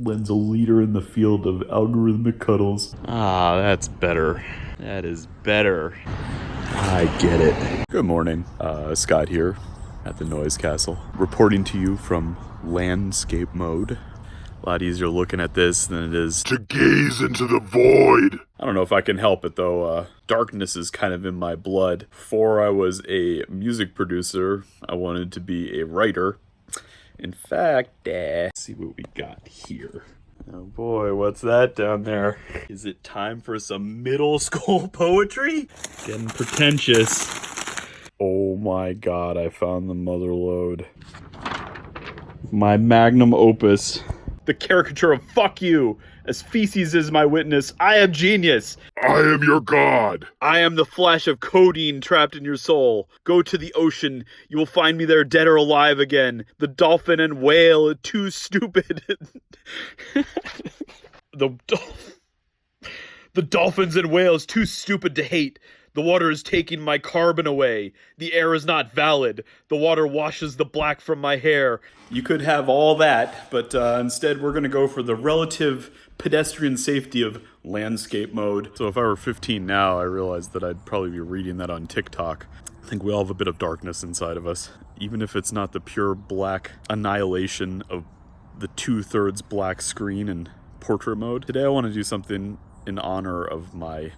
Len's a leader in the field of algorithmic cuddles. Ah, that's better. That is better. I get it. Good morning. Scott here at the Noise Castle, reporting to you from landscape mode. A lot easier looking at this than it is to gaze into the void. I don't know if I can help it though. Darkness is kind of in my blood. Before I was a music producer, I wanted to be a writer. In fact, let's see what we got here. Oh boy, what's that down there? Is it time for some middle school poetry? Getting pretentious. Oh my god, I found the mother lode. My magnum opus. The caricature of fuck you. As feces is my witness, I am genius. I am your god. I am the flash of codeine trapped in your soul. Go to the ocean. You will find me there dead or alive again. The dolphin and whale are too stupid. The dolphins and whales too stupid to hate. The water is taking my carbon away. The air is not valid. The water washes the black from my hair. You could have all that, but instead we're going to go for the relative pedestrian safety of landscape mode. So if I were 15 now, I realized that I'd probably be reading that on TikTok. I think we all have a bit of darkness inside of us, even if it's not the pure black annihilation of the 2/3 black screen in portrait mode. Today I want to do something in honor of my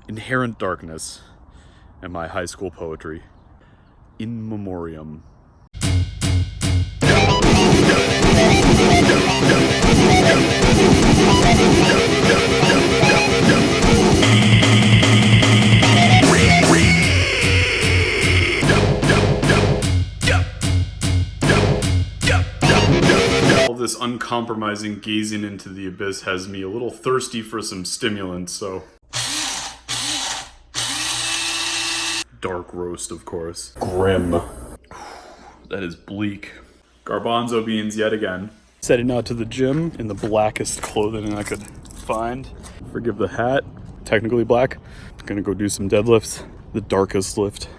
inherent darkness and my high school poetry. In memoriam. All this uncompromising gazing into the abyss has me a little thirsty for some stimulants, so dark roast, of course. Grim. That is bleak. Garbanzo beans yet again. Setting out to the gym in the blackest clothing I could find. Forgive the hat. Technically black. Gonna go do some deadlifts. The darkest lift.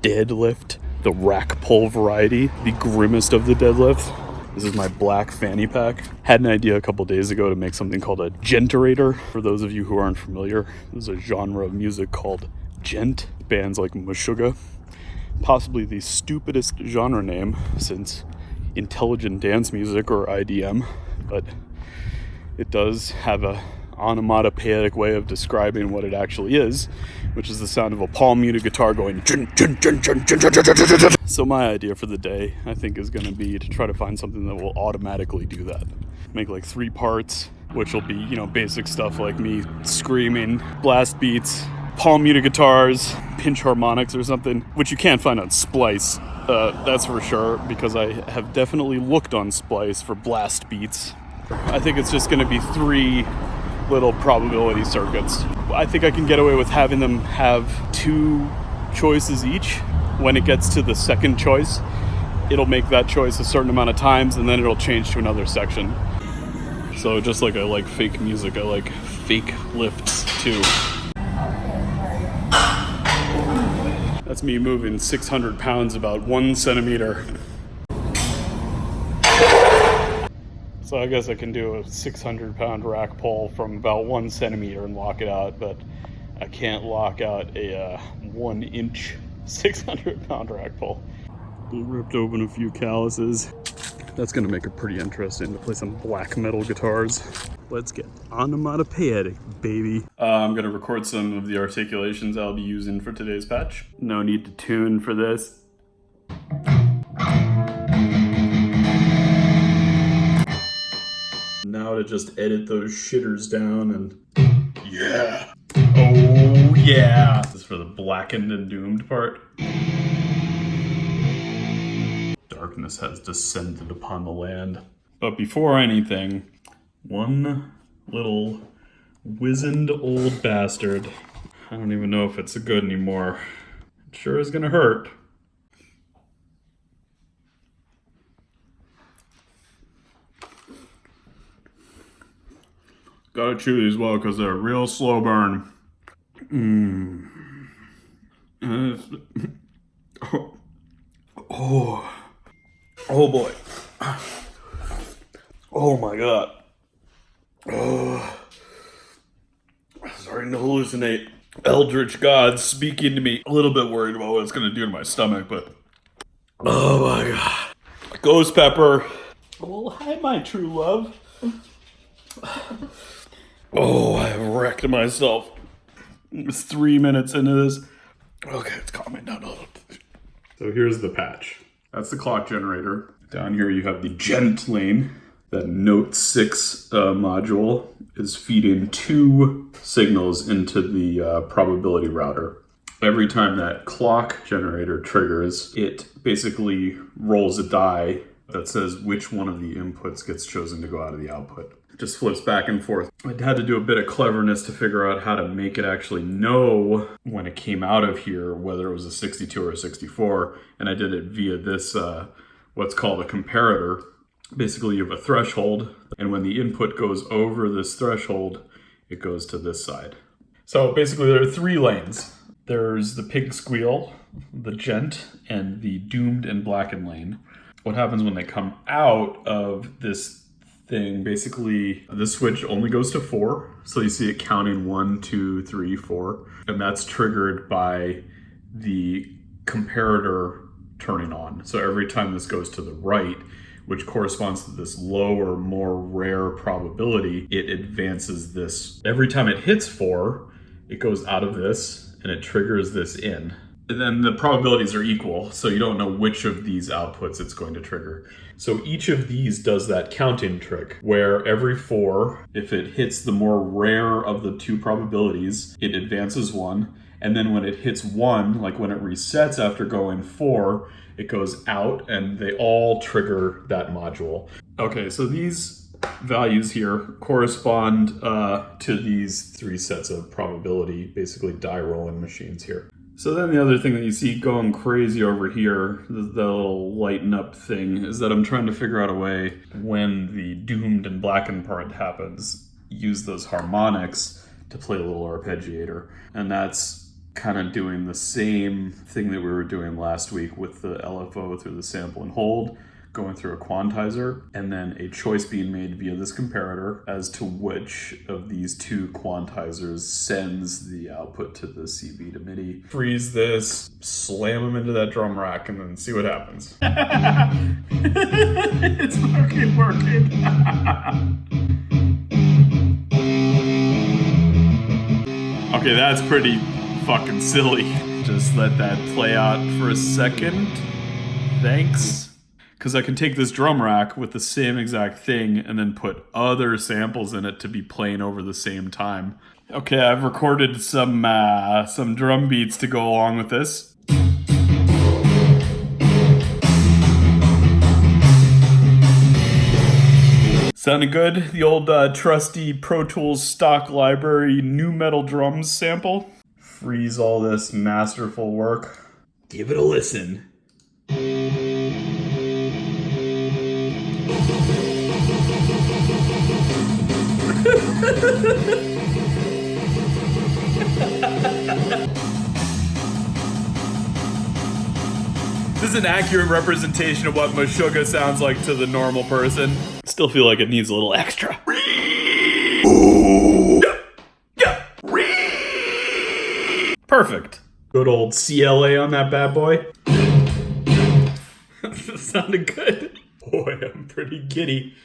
Deadlift. The rack pull variety. The grimmest of the deadlifts. This is my black fanny pack. Had an idea a couple days ago to make something called a Djenterator. For those of you who aren't familiar, this is a genre of music called djent. Bands like Meshuggah. Possibly the stupidest genre name since intelligent dance music or IDM, but it does have a onomatopoeic way of describing what it actually is, which is the sound of a palm muted guitar going djent, djent, djent, djent, djent, djent, djent, djent. So my idea for the day, I think, is going to be to try to find something that will automatically do that. Make like 3 parts, which will be, basic stuff like me screaming, blast beats, palm muted guitars, pinch harmonics or something, which you can't find on Splice. That's for sure, because I have definitely looked on Splice for blast beats. I think it's just going to be 3 little probability circuits. I think I can get away with having them have 2 choices each. When it gets to the second choice, it'll make that choice a certain amount of times, and then it'll change to another section. So just like I like fake music, I like fake lifts too. That's me moving 600 pounds about 1 centimeter. So I guess I can do a 600-pound rack pull from about 1 centimeter and lock it out, but I can't lock out a 1-inch 600-pound rack pull. Ripped open a few calluses. That's gonna make it pretty interesting to play some black metal guitars. Let's get onomatopoeic, baby. I'm gonna record some of the articulations I'll be using for today's patch. No need to tune for this. Now to just edit those shitters down and yeah. Oh yeah. This is for the blackened and doomed part. Darkness has descended upon the land. But before anything, one little wizened old bastard. I don't even know if it's good anymore. It sure is gonna hurt. Gotta chew these well because they're a real slow burn. Oh boy. Oh my god. Oh, I'm starting to hallucinate. Eldritch gods speaking to me. A little bit worried about what it's going to do to my stomach, but... Oh my god. Ghost pepper. Well, hi, my true love. Oh, I have wrecked myself. It's 3 minutes into this. Okay, it's calming down a little bit. So here's the patch. That's the clock generator. Down here you have the gent lane. That Note 6 module is feeding 2 signals into the probability router. Every time that clock generator triggers, it basically rolls a die that says which one of the inputs gets chosen to go out of the output. It just flips back and forth. I had to do a bit of cleverness to figure out how to make it actually know when it came out of here, whether it was a 62 or a 64, and I did it via this, what's called a comparator. Basically, you have a threshold, and when the input goes over this threshold, it goes to this side. So basically, there are 3 lanes. There's the pig squeal, the gent, and the doomed and blackened lane. What happens when they come out of this thing, basically, this switch only goes to 4. So you see it counting 1, 2, 3, 4. And that's triggered by the comparator turning on. So every time this goes to the right, which corresponds to this lower, more rare probability, it advances this. Every time it hits 4, it goes out of this and it triggers this in. And then the probabilities are equal, so you don't know which of these outputs it's going to trigger. So each of these does that counting trick, where every 4, if it hits the more rare of the 2 probabilities, it advances 1. And then when it hits 1, like when it resets after going 4, it goes out and they all trigger that module. Okay, so these values here correspond to these 3 sets of probability, basically die rolling machines here. So then the other thing that you see going crazy over here, the little lighten up thing, is that I'm trying to figure out a way when the doomed and blackened part happens, use those harmonics to play a little arpeggiator. And that's kind of doing the same thing that we were doing last week with the LFO through the sample and hold, going through a quantizer, and then a choice being made via this comparator as to which of these 2 quantizers sends the output to the CV to MIDI. Freeze this, slam them into that drum rack, and then see what happens. It's fucking working. Okay, that's pretty fucking silly. Just let that play out for a second. Thanks. Because I can take this drum rack with the same exact thing and then put other samples in it to be playing over the same time. Okay, I've recorded some drum beats to go along with this. Sounded good? The old trusty Pro Tools stock library nu metal drums sample. Freeze all this masterful work. Give it a listen. This is an accurate representation of what Meshuggah sounds like to the normal person. Still feel like it needs a little extra. Perfect. Good old CLA on that bad boy. That sounded good. Boy, I'm pretty giddy.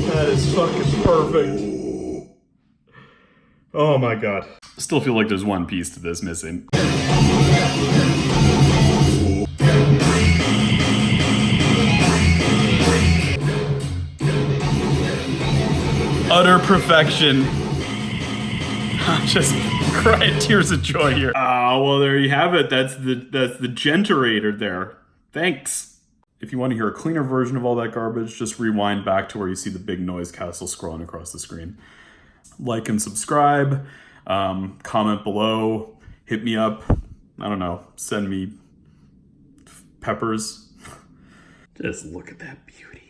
That is fucking perfect. Oh my god. Still feel like there's one piece to this missing. Utter perfection. I'm just crying tears of joy here. Well, there you have it. That's the Djenterator there. Thanks. If you want to hear a cleaner version of all that garbage, just rewind back to where you see the big noise castle scrolling across the screen. Like and subscribe, comment below, hit me up, I don't know, send me peppers. Just look at that beauty.